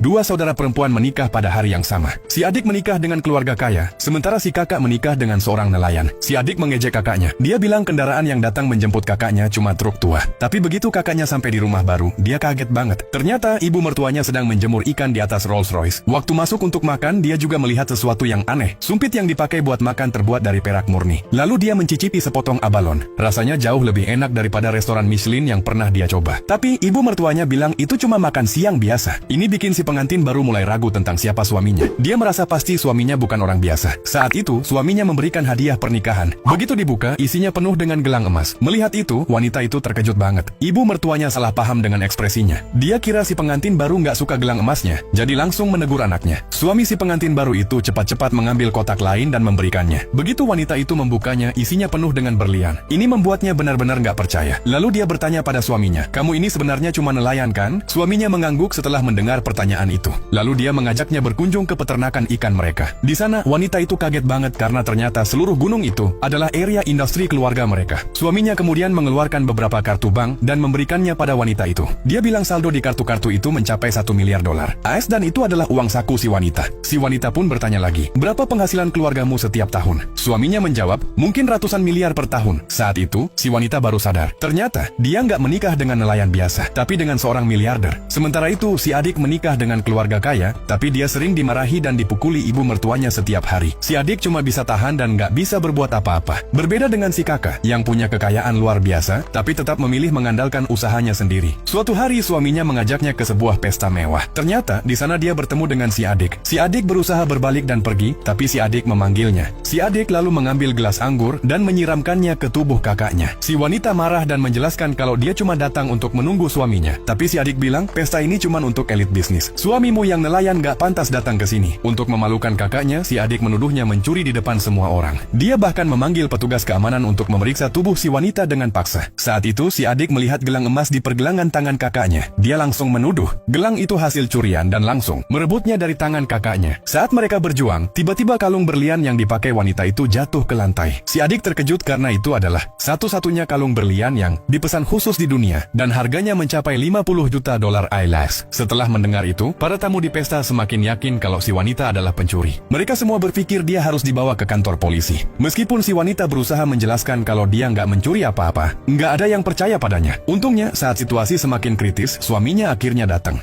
Dua saudara perempuan menikah pada hari yang sama. Si adik menikah dengan keluarga kaya, sementara si kakak menikah dengan seorang nelayan. Si adik mengejek kakaknya. Dia bilang kendaraan yang datang menjemput kakaknya cuma truk tua. Tapi begitu kakaknya sampai di rumah baru, dia kaget banget. Ternyata ibu mertuanya sedang menjemur ikan di atas Rolls Royce. Waktu masuk untuk makan, dia juga melihat sesuatu yang aneh. Sumpit yang dipakai buat makan terbuat dari perak murni. Lalu dia mencicipi sepotong abalon. Rasanya jauh lebih enak daripada restoran Michelin yang pernah dia coba. Tapi ibu mertuanya bilang itu cuma makan siang biasa. Ini bikin si pengantin baru mulai ragu tentang siapa suaminya. Dia merasa pasti suaminya bukan orang biasa. Saat itu, suaminya memberikan hadiah pernikahan. Begitu dibuka, isinya penuh dengan gelang emas. Melihat itu, wanita itu terkejut banget. Ibu mertuanya salah paham dengan ekspresinya. Dia kira si pengantin baru nggak suka gelang emasnya, jadi langsung menegur anaknya. Suami si pengantin baru itu cepat-cepat mengambil kotak lain dan memberikannya. Begitu wanita itu membukanya, isinya penuh dengan berlian. Ini membuatnya benar-benar nggak percaya. Lalu dia bertanya pada suaminya, "Kamu ini sebenarnya cuma nelayan kan?" Suaminya mengangguk setelah mendengar pertanyaan itu. Lalu dia mengajaknya berkunjung ke peternakan ikan mereka. Di sana, wanita itu kaget banget karena ternyata seluruh gunung itu adalah area industri keluarga mereka. Suaminya kemudian mengeluarkan beberapa kartu bank dan memberikannya pada wanita itu. Dia bilang saldo di kartu-kartu itu mencapai $1 miliar AS dan itu adalah uang saku si wanita. Si wanita pun bertanya lagi, "Berapa penghasilan keluargamu setiap tahun?" Suaminya menjawab, "Mungkin ratusan miliar per tahun." Saat itu, si wanita baru sadar. Ternyata, dia nggak menikah dengan nelayan biasa, tapi dengan seorang miliarder. Sementara itu, si adik menikah dengan keluarga kaya, tapi dia sering dimarahi dan dipukuli ibu mertuanya setiap hari. Si adik cuma bisa tahan dan nggak bisa berbuat apa-apa. Berbeda dengan si kakak, yang punya kekayaan luar biasa, tapi tetap memilih mengandalkan usahanya sendiri. Suatu hari, suaminya mengajaknya ke sebuah pesta mewah. Ternyata, di sana dia bertemu dengan si adik. Si adik berusaha berbalik dan pergi, tapi si adik memanggilnya. Si adik lalu mengambil gelas anggur dan menyiramkannya ke tubuh kakaknya. Si wanita marah dan menjelaskan kalau dia cuma datang untuk menunggu suaminya. Tapi si adik bilang, "Pesta ini cuma untuk elit bisnis. Suamimu yang nelayan gak pantas datang ke sini." Untuk memalukan kakaknya, si adik menuduhnya mencuri di depan semua orang. Dia bahkan memanggil petugas keamanan untuk memeriksa tubuh si wanita dengan paksa. Saat itu, si adik melihat gelang emas di pergelangan tangan kakaknya. Dia langsung menuduh gelang itu hasil curian dan langsung merebutnya dari tangan kakaknya. Saat mereka berjuang, tiba-tiba kalung berlian yang dipakai wanita itu jatuh ke lantai. Si adik terkejut karena itu adalah satu-satunya kalung berlian yang dipesan khusus di dunia dan harganya mencapai $50 juta AS. Setelah mendengar itu, para tamu di pesta semakin yakin kalau si wanita adalah pencuri. Mereka semua berpikir dia harus dibawa ke kantor polisi. Meskipun si wanita berusaha menjelaskan kalau dia nggak mencuri apa-apa, nggak ada yang percaya padanya. Untungnya, saat situasi semakin kritis, suaminya akhirnya datang.